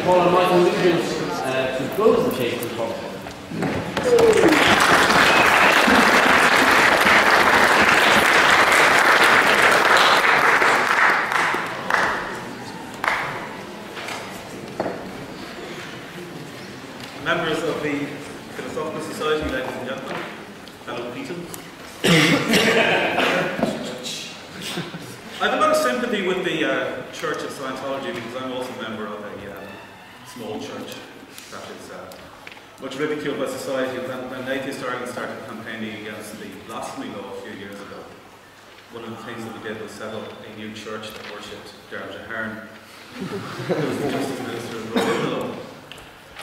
call on Michael Nugent to close the case in public. Members of the Philosophical Society, ladies and gentlemen, fellow Petons. I have a lot of sympathy with the Church of Scientology because I'm also a member of a small church that is much ridiculed by society. When Atheist Ireland started campaigning against the blasphemy law a few years ago, one of the things that we did was set up a new church that worshipped Dermot Ahern, who was the Justice Minister of Rome.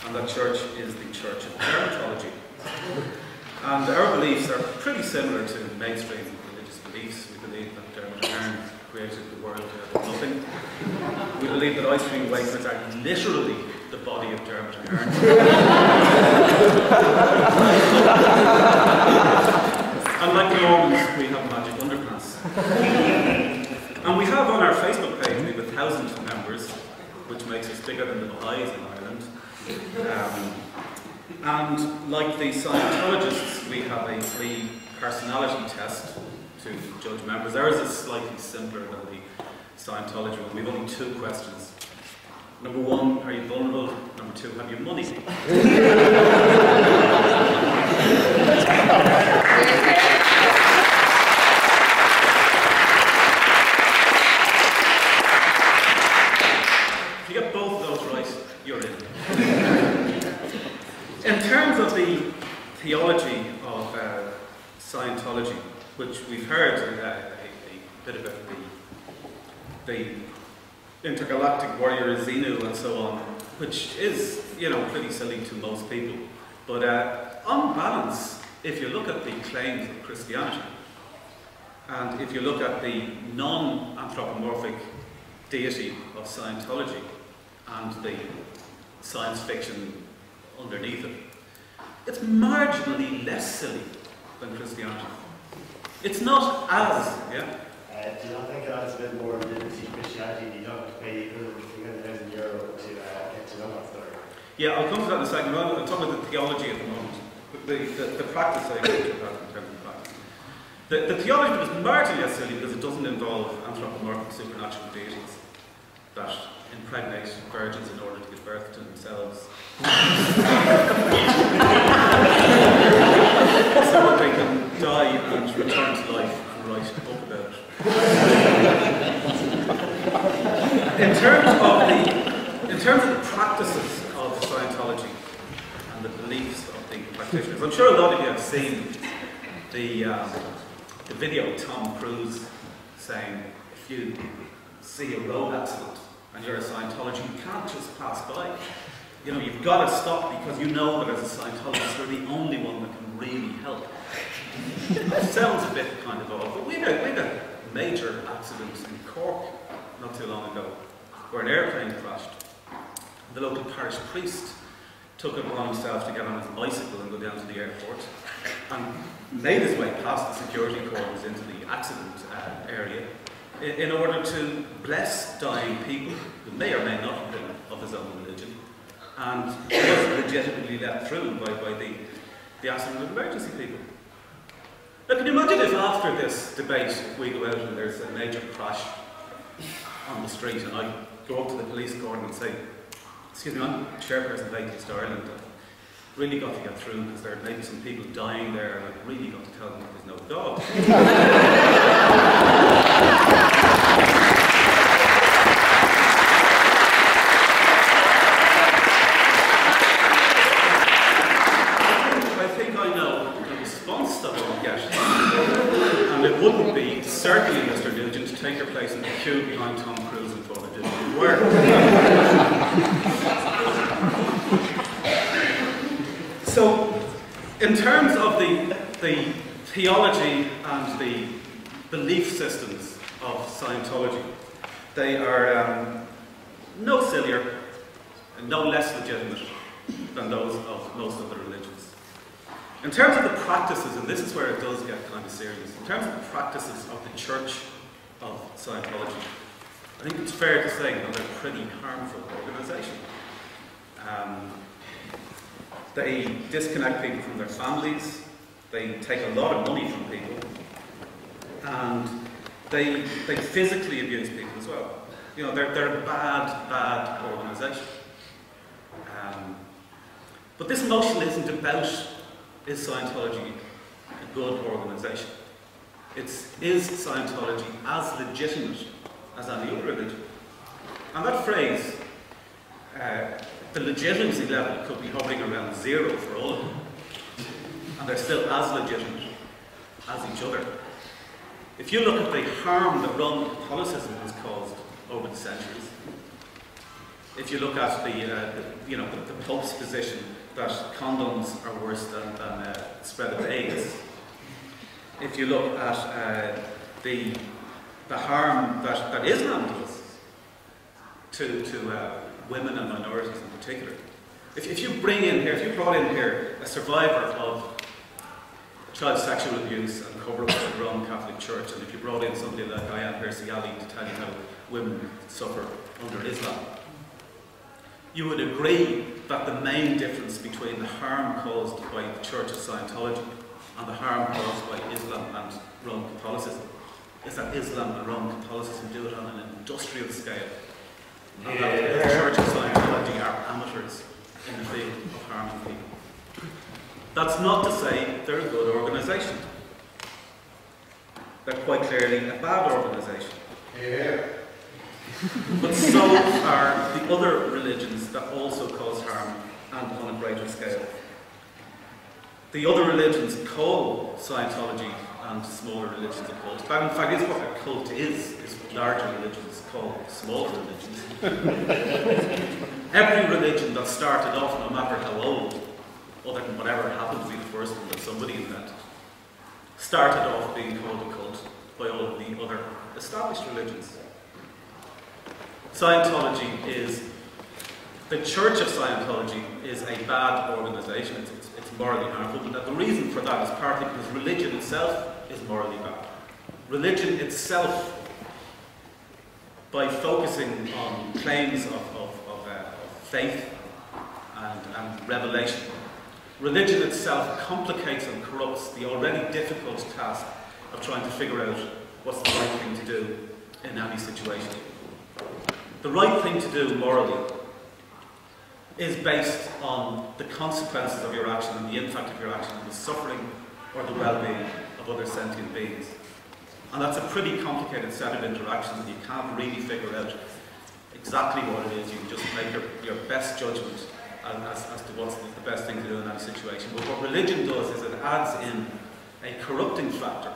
And that church is the Church of Dermatology. And our beliefs are pretty similar to mainstream religious beliefs. We believe that Dermot Ahern created the world out of nothing. We believe that ice cream wafers are literally the body of Dermot Ahern. And like the Normans, we have magic underpants. And we have on our Facebook page, we have 1,000 members, which makes us bigger than the Baha'is in Ireland. And like the Scientologists, we have a free personality test to judge members. Ours is slightly simpler than the Scientology one. We have only 2 questions. Number 1, are you vulnerable? Number 2, have you money? If you get both of those right, you're in. In terms of the theology of Scientology, which we've heard a bit about the intergalactic warrior Xenu and so on, which is, pretty silly to most people. But on balance, if you look at the claims of Christianity, and if you look at the non-anthropomorphic deity of Scientology, and the science fiction underneath it, it's marginally less silly than Christianity. It's not as, do you not think it adds a bit more validity to Christianity? You don't have to pay €300,000 to get to know that story. Yeah, I'll come to that in a second. I'm talking about the theology at the moment. The practice, I agree with that in terms of practice. The theology is marginally less silly because it doesn't involve anthropomorphic supernatural deities that impregnate virgins in order to give birth to themselves. So that they can die and return to life and write a book about it. In terms of the practices of Scientology and the beliefs of the practitioners, I'm sure a lot of you have seen the video of Tom Cruise saying, if you see a road accident and you're a Scientologist, you can't just pass by. You've got to stop because you know that as a Scientologist you're the only one that can really help. It sounds a bit kind of odd, but we had a major accident in Cork not too long ago where an airplane crashed. The local parish priest took it upon himself to get on his bicycle and go down to the airport and made his way past the security cordons into the accident area in order to bless dying people who may or may not have been of his own religion, and was legitimately let through by the accident emergency people. Now, can you imagine if after this debate we go out and there's a major crash on the street and I go up to the police cordon and say, excuse me, I'm chairperson of Atheist Ireland, I've really got to get through because there may be some people dying there and I've really got to tell them that there's no God. I think I know the response that I would get. And it wouldn't be, certainly, Mr. Nugent, to take your place in the queue behind Tom Cruise and thought it didn't work. So, in terms of the theology and the belief systems of Scientology, they are no sillier and no less legitimate than those of most other religions. In terms of the practices, and this is where it does get kind of serious, in terms of the practices of the Church of Scientology, I think it's fair to say that they're a pretty harmful organisation. They disconnect people from their families. They take a lot of money from people. And they physically abuse people as well. You know, they're a bad organisation. But this motion isn't about, is Scientology a good organisation? Is Scientology as legitimate as any other religion? And that phrase, the legitimacy level could be hovering around 0 for all of them. And they're still as legitimate as each other. If you look at the harm that Roman Catholicism has caused over the centuries, if you look at the Pope's position that condoms are worse than spread of AIDS, if you look at the harm that Islam does to women and minorities in particular, if you brought in here a survivor of child sexual abuse and cover-up of the Roman Catholic Church, and if you brought in somebody like Ayaan Hirsi Ali to tell you how women suffer under Islam, you would agree that the main difference between the harm caused by the Church of Scientology and the harm caused by Islam and Roman Catholicism is that Islam and Roman Catholicism do it on an industrial scale, and that the Church of Scientology are amateurs in the field of harming people. That's not to say they're a good organisation. They're quite clearly a bad organisation. Yeah. But so are the other religions that also cause harm, and on a greater scale. The other religions call Scientology and smaller religions a cult. But in fact, it's what a cult is what larger religions call smaller religions. Every religion that started off, no matter how old, other than whatever happened to be the first one that somebody invented, started off being called a cult by all of the other established religions. The Church of Scientology is a bad organisation. It's morally harmful, but the reason for that is partly because religion itself is morally bad. Religion itself, by focusing on claims of faith and revelation, religion itself complicates and corrupts the already difficult task of trying to figure out what's the right thing to do in any situation. The right thing to do morally is based on the consequences of your action and the impact of your action on the suffering or the well-being of other sentient beings. And that's a pretty complicated set of interactions, and you can't really figure out exactly what it is. You can just make your best judgment as to what's the best thing to do in that situation. But what religion does is it adds in a corrupting factor,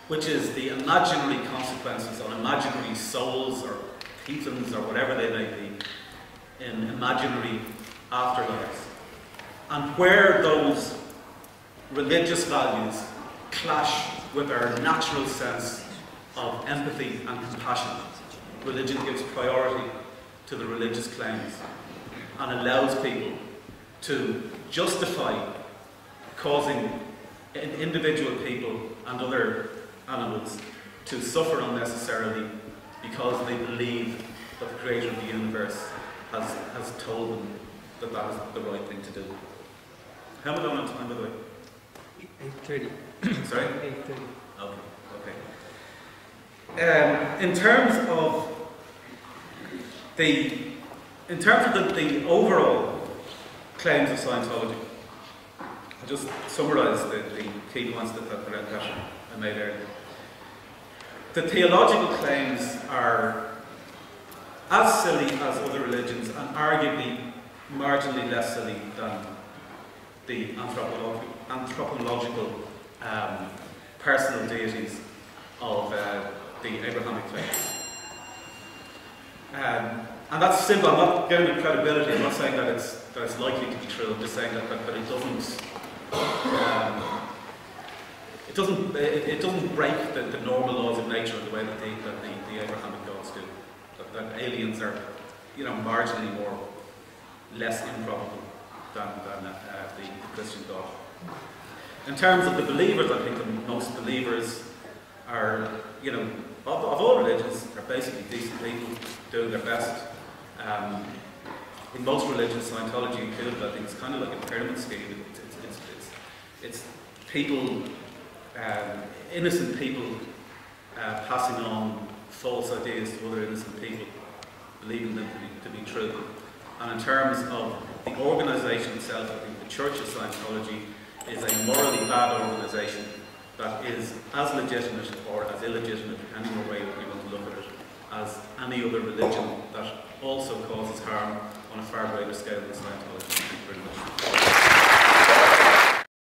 which is the imaginary consequences on imaginary souls or heathens or whatever they may be in imaginary afterlives. And where those religious values clash with our natural sense of empathy and compassion, religion gives priority to the religious claims and allows people to justify causing individual people and other animals to suffer unnecessarily because they believe that the creator of the universe has told them that that is the right thing to do. How am I going on time, by the way? 8:30. Sorry? 8:30. Okay. In terms of the overall claims of Scientology, I'll just summarise the key points that I made earlier. The theological claims are as silly as other religions and arguably marginally less silly than the anthropological personal deities of the Abrahamic faith. And that's simple. I'm not giving it credibility. I'm not saying that it's likely to be true. I'm just saying that it doesn't break the normal laws of nature in the way that the Abrahamic gods do. That aliens are, marginally less improbable than the Christian God. In terms of the believers, I think that most believers are, of all religions, are basically decent people doing their best. in most religions, Scientology included, I think it's kind of like a pyramid scheme. It's people, innocent people, passing on false ideas to other innocent people, believing them to be true. And in terms of the organisation itself, I think the Church of Scientology is a morally bad organisation that is as legitimate or as illegitimate, depending on the way you want to look at it, as any other religion that also causes harm on a far greater scale than Scientology. Thank you very much.